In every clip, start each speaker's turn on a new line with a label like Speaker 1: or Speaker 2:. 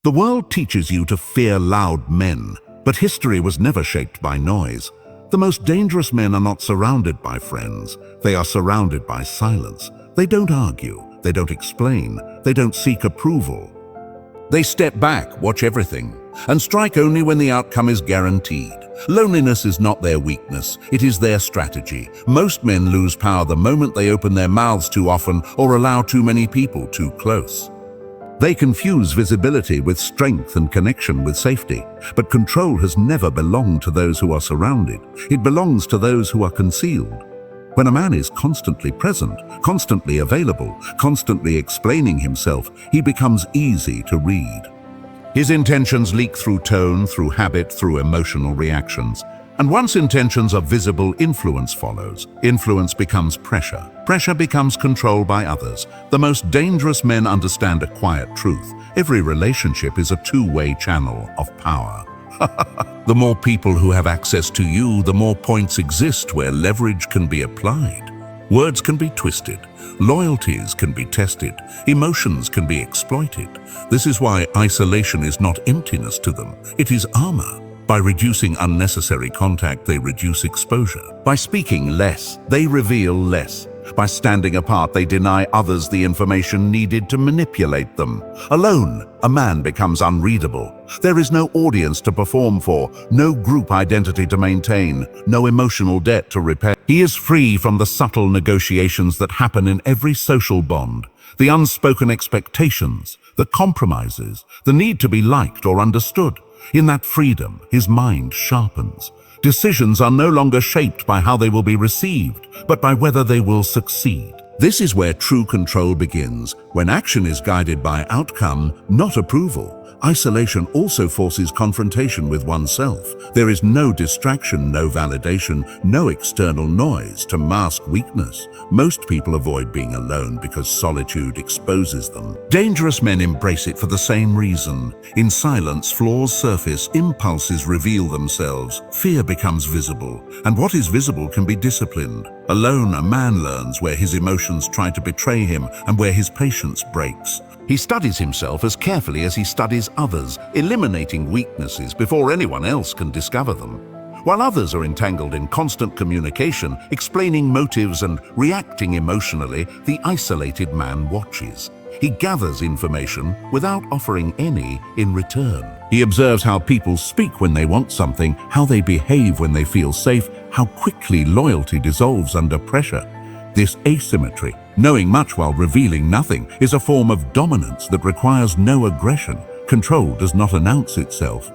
Speaker 1: The world teaches you to fear loud men, but history was never shaped by noise. The most dangerous men are not surrounded by friends. They are surrounded by silence. They don't argue. They don't explain. They don't seek approval. They step back, watch everything, and strike only when the outcome is guaranteed. Loneliness is not their weakness, it is their strategy. Most men lose power the moment they open their mouths too often or allow too many people too close. They confuse visibility with strength and connection with safety. But control has never belonged to those who are surrounded. It belongs to those who are concealed. When a man is constantly present, constantly available, constantly explaining himself, he becomes easy to read. His intentions leak through tone, through habit, through emotional reactions. And once intentions are visible, influence follows. Influence becomes pressure. Pressure becomes control by others. The most dangerous men understand a quiet truth. Every relationship is a two-way channel of power. The more people who have access to you, the more points exist where leverage can be applied. Words can be twisted. Loyalties can be tested. Emotions can be exploited. This is why isolation is not emptiness to them. It is armor. By reducing unnecessary contact, they reduce exposure. By speaking less, they reveal less. By standing apart, they deny others the information needed to manipulate them. Alone, a man becomes unreadable. There is no audience to perform for, no group identity to maintain, no emotional debt to repair. He is free from the subtle negotiations that happen in every social bond, the unspoken expectations, the compromises, the need to be liked or understood. In that freedom, his mind sharpens. Decisions are no longer shaped by how they will be received, but by whether they will succeed. This is where true control begins, when action is guided by outcome, not approval. Isolation also forces confrontation with oneself. There is no distraction, no validation, no external noise to mask weakness. Most people avoid being alone because solitude exposes them. Dangerous men embrace it for the same reason. In silence, flaws surface, impulses reveal themselves, fear becomes visible, and what is visible can be disciplined. Alone, a man learns where his emotions try to betray him and where his patience breaks. He studies himself as carefully as he studies others, eliminating weaknesses before anyone else can discover them. While others are entangled in constant communication, explaining motives and reacting emotionally, the isolated man watches. He gathers information without offering any in return. He observes how people speak when they want something, how they behave when they feel safe, how quickly loyalty dissolves under pressure. This asymmetry, knowing much while revealing nothing, is a form of dominance that requires no aggression. Control does not announce itself.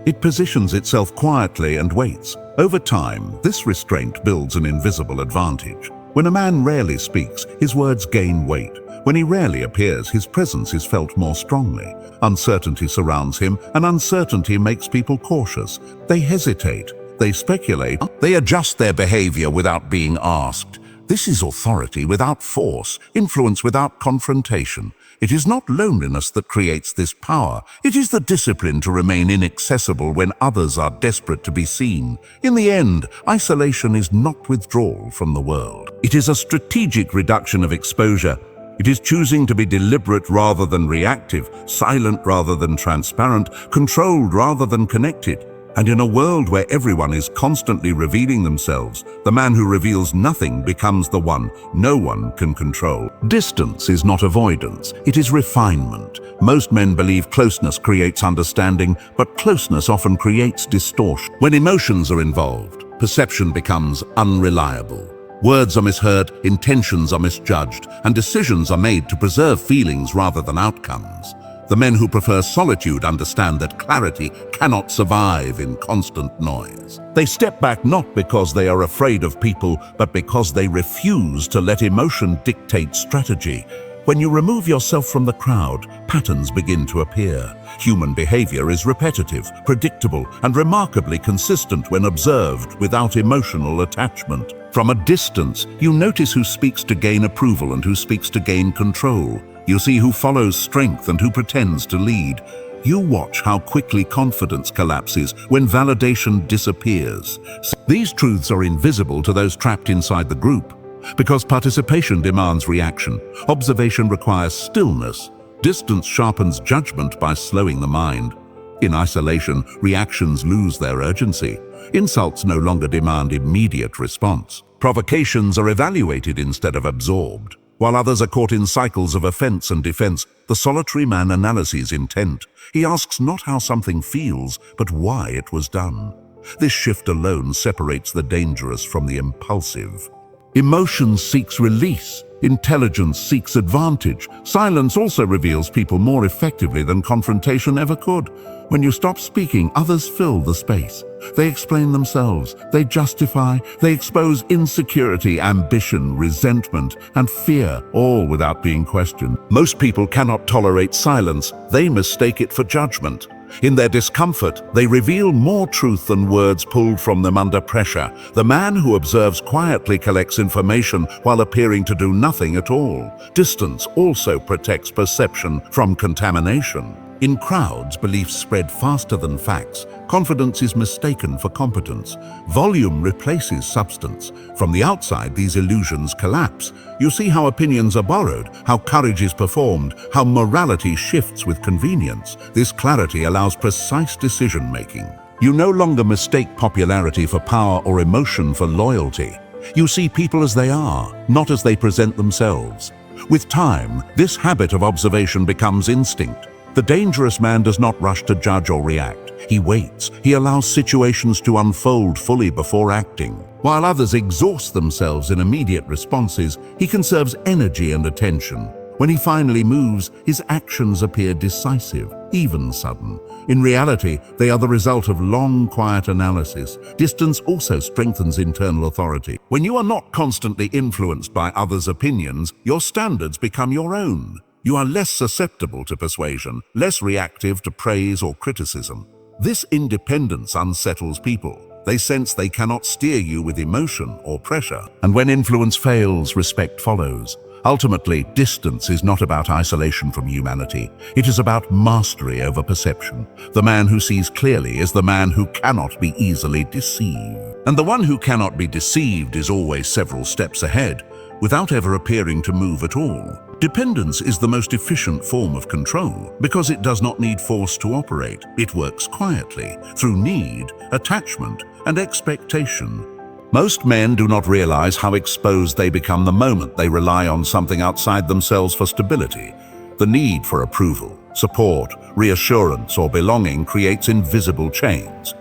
Speaker 1: It positions itself quietly and waits. Over time, this restraint builds an invisible advantage. When a man rarely speaks, his words gain weight. When he rarely appears, his presence is felt more strongly. Uncertainty surrounds him, and uncertainty makes people cautious. They hesitate, they speculate, they adjust their behavior without being asked. This is authority without force, influence without confrontation. It is not loneliness that creates this power. It is the discipline to remain inaccessible when others are desperate to be seen. In the end, isolation is not withdrawal from the world. It is a strategic reduction of exposure. It is choosing to be deliberate rather than reactive, silent rather than transparent, controlled rather than connected. And in a world where everyone is constantly revealing themselves, the man who reveals nothing becomes the one no one can control. Distance is not avoidance, it is refinement. Most men believe closeness creates understanding, but closeness often creates distortion. When emotions are involved, perception becomes unreliable. Words are misheard, intentions are misjudged, and decisions are made to preserve feelings rather than outcomes. The men who prefer solitude understand that clarity cannot survive in constant noise. They step back not because they are afraid of people, but because they refuse to let emotion dictate strategy. When you remove yourself from the crowd, patterns begin to appear. Human behavior is repetitive, predictable, and remarkably consistent when observed without emotional attachment. From a distance, you notice who speaks to gain approval and who speaks to gain control. You see who follows strength and who pretends to lead. You watch how quickly confidence collapses when validation disappears. These truths are invisible to those trapped inside the group, because participation demands reaction. Observation requires stillness. Distance sharpens judgment by slowing the mind. In isolation, reactions lose their urgency. Insults no longer demand immediate response. Provocations are evaluated instead of absorbed. While others are caught in cycles of offense and defense, the solitary man analyzes intent. He asks not how something feels, but why it was done. This shift alone separates the dangerous from the impulsive. Emotion seeks release. Intelligence seeks advantage. Silence also reveals people more effectively than confrontation ever could. When you stop speaking, others fill the space. They explain themselves, they justify, they expose insecurity, ambition, resentment, and fear, all without being questioned. Most people cannot tolerate silence. They mistake it for judgment. In their discomfort, they reveal more truth than words pulled from them under pressure. The man who observes quietly collects information while appearing to do nothing at all. Distance also protects perception from contamination. In crowds, beliefs spread faster than facts. Confidence is mistaken for competence. Volume replaces substance. From the outside, these illusions collapse. You see how opinions are borrowed, how courage is performed, how morality shifts with convenience. This clarity allows precise decision-making. You no longer mistake popularity for power or emotion for loyalty. You see people as they are, not as they present themselves. With time, this habit of observation becomes instinct. The dangerous man does not rush to judge or react. He waits. He allows situations to unfold fully before acting. While others exhaust themselves in immediate responses, he conserves energy and attention. When he finally moves, his actions appear decisive, even sudden. In reality, they are the result of long, quiet analysis. Distance also strengthens internal authority. When you are not constantly influenced by others' opinions, your standards become your own. You are less susceptible to persuasion, less reactive to praise or criticism. This independence unsettles people. They sense they cannot steer you with emotion or pressure. And when influence fails, respect follows. Ultimately, distance is not about isolation from humanity. It is about mastery over perception. The man who sees clearly is the man who cannot be easily deceived. And the one who cannot be deceived is always several steps ahead, without ever appearing to move at all. Dependence is the most efficient form of control because it does not need force to operate. It works quietly, through need, attachment, and expectation. Most men do not realize how exposed they become the moment they rely on something outside themselves for stability. The need for approval, support, reassurance, or belonging creates invisible chains.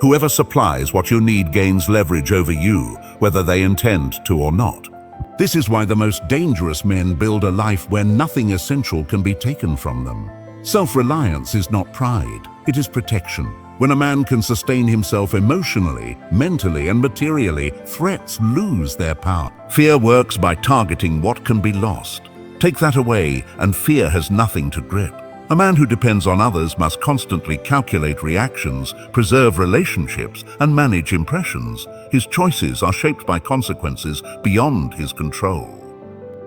Speaker 1: Whoever supplies what you need gains leverage over you, whether they intend to or not. This is why the most dangerous men build a life where nothing essential can be taken from them. Self-reliance is not pride, it is protection. When a man can sustain himself emotionally, mentally, and materially, threats lose their power. Fear works by targeting what can be lost. Take that away, and fear has nothing to grip. A man who depends on others must constantly calculate reactions, preserve relationships, and manage impressions. His choices are shaped by consequences beyond his control.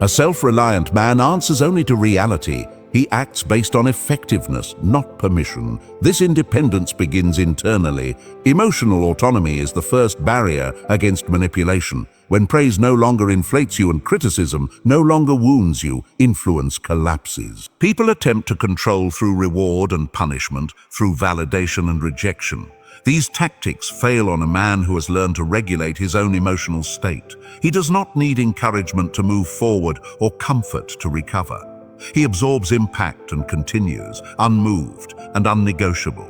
Speaker 1: A self-reliant man answers only to reality. He acts based on effectiveness, not permission. This independence begins internally. Emotional autonomy is the first barrier against manipulation. When praise no longer inflates you and criticism no longer wounds you, influence collapses. People attempt to control through reward and punishment, through validation and rejection. These tactics fail on a man who has learned to regulate his own emotional state. He does not need encouragement to move forward or comfort to recover. He absorbs impact and continues, unmoved and unnegotiable.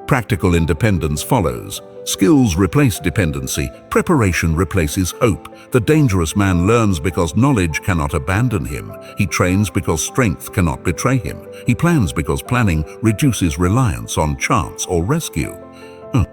Speaker 1: Practical independence follows. Skills replace dependency. Preparation replaces hope. The dangerous man learns because knowledge cannot abandon him. He trains because strength cannot betray him. He plans because planning reduces reliance on chance or rescue.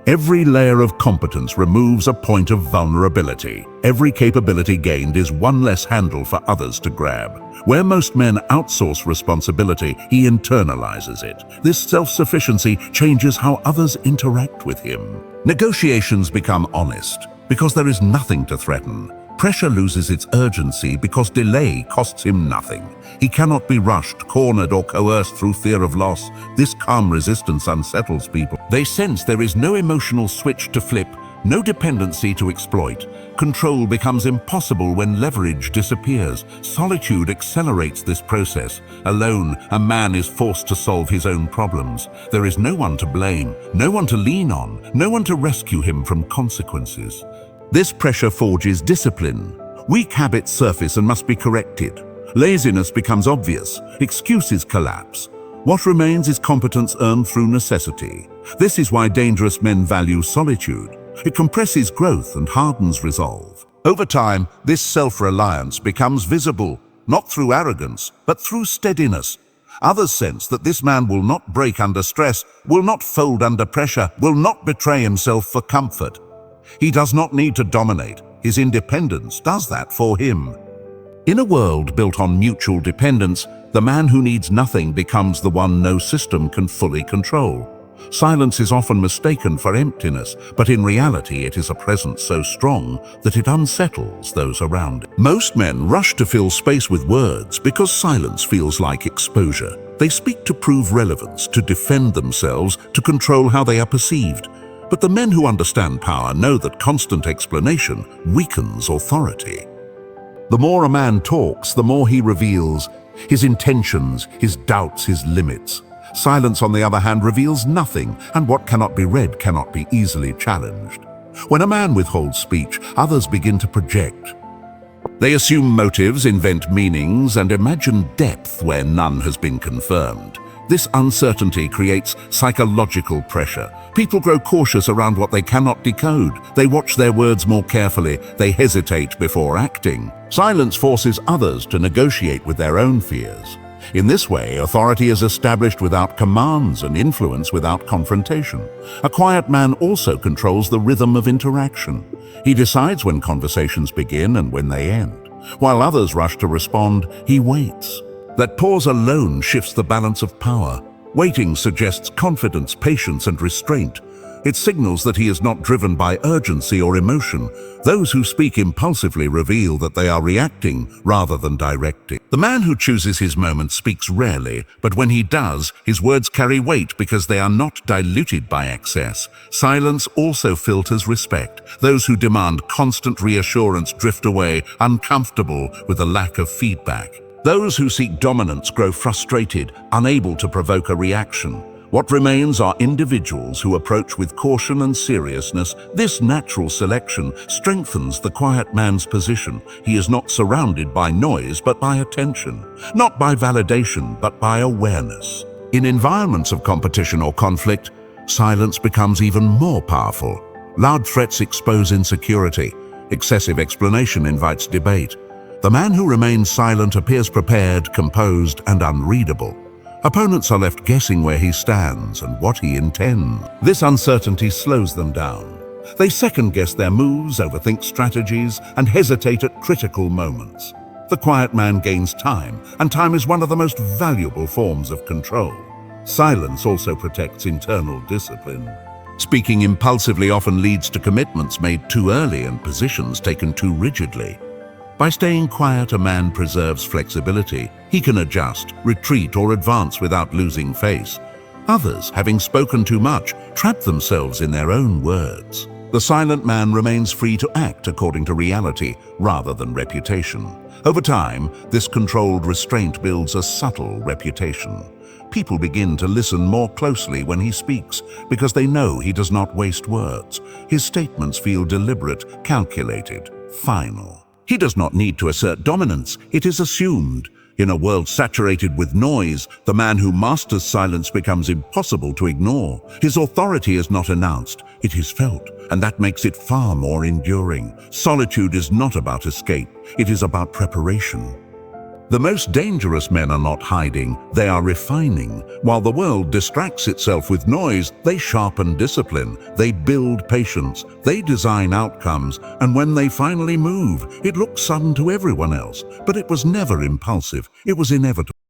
Speaker 1: Every layer of competence removes a point of vulnerability. Every capability gained is one less handle for others to grab. Where most men outsource responsibility, he internalizes it. This self-sufficiency changes how others interact with him. Negotiations become honest because there is nothing to threaten. Pressure loses its urgency because delay costs him nothing. He cannot be rushed, cornered, or coerced through fear of loss. This calm resistance unsettles people. They sense there is no emotional switch to flip, no dependency to exploit. Control becomes impossible when leverage disappears. Solitude accelerates this process. Alone, a man is forced to solve his own problems. There is no one to blame, no one to lean on, no one to rescue him from consequences. This pressure forges discipline. Weak habits surface and must be corrected. Laziness becomes obvious. Excuses collapse. What remains is competence earned through necessity. This is why dangerous men value solitude. It compresses growth and hardens resolve. Over time, this self-reliance becomes visible, not through arrogance, but through steadiness. Others sense that this man will not break under stress, will not fold under pressure, will not betray himself for comfort. He does not need to dominate. His independence does that for him. In a world built on mutual dependence, the man who needs nothing becomes the one no system can fully control. Silence is often mistaken for emptiness, but in reality it is a presence so strong that it unsettles those around it. Most men rush to fill space with words because silence feels like exposure. They speak to prove relevance, to defend themselves, to control how they are perceived. But the men who understand power know that constant explanation weakens authority. The more a man talks, the more he reveals his intentions, his doubts, his limits. Silence, on the other hand, reveals nothing, and what cannot be read cannot be easily challenged. When a man withholds speech, others begin to project. They assume motives, invent meanings, and imagine depth where none has been confirmed. This uncertainty creates psychological pressure. People grow cautious around what they cannot decode. They watch their words more carefully. They hesitate before acting. Silence forces others to negotiate with their own fears. In this way, authority is established without commands and influence without confrontation. A quiet man also controls the rhythm of interaction. He decides when conversations begin and when they end. While others rush to respond, he waits. That pause alone shifts the balance of power. Waiting suggests confidence, patience, and restraint. It signals that he is not driven by urgency or emotion. Those who speak impulsively reveal that they are reacting rather than directing. The man who chooses his moments speaks rarely, but when he does, his words carry weight because they are not diluted by excess. Silence also filters respect. Those who demand constant reassurance drift away, uncomfortable with the lack of feedback. Those who seek dominance grow frustrated, unable to provoke a reaction. What remains are individuals who approach with caution and seriousness. This natural selection strengthens the quiet man's position. He is not surrounded by noise, but by attention. Not by validation, but by awareness. In environments of competition or conflict, silence becomes even more powerful. Loud threats expose insecurity. Excessive explanation invites debate. The man who remains silent appears prepared, composed, and unreadable. Opponents are left guessing where he stands and what he intends. This uncertainty slows them down. They second-guess their moves, overthink strategies, and hesitate at critical moments. The quiet man gains time, and time is one of the most valuable forms of control. Silence also protects internal discipline. Speaking impulsively often leads to commitments made too early and positions taken too rigidly. By staying quiet, a man preserves flexibility. He can adjust, retreat, or advance without losing face. Others, having spoken too much, trap themselves in their own words. The silent man remains free to act according to reality rather than reputation. Over time, this controlled restraint builds a subtle reputation. People begin to listen more closely when he speaks because they know he does not waste words. His statements feel deliberate, calculated, final. He does not need to assert dominance, it is assumed. In a world saturated with noise, the man who masters silence becomes impossible to ignore. His authority is not announced, it is felt, and that makes it far more enduring. Solitude is not about escape, it is about preparation. The most dangerous men are not hiding, they are refining. While the world distracts itself with noise, they sharpen discipline, they build patience, they design outcomes, and when they finally move, it looks sudden to everyone else. But it was never impulsive, it was inevitable.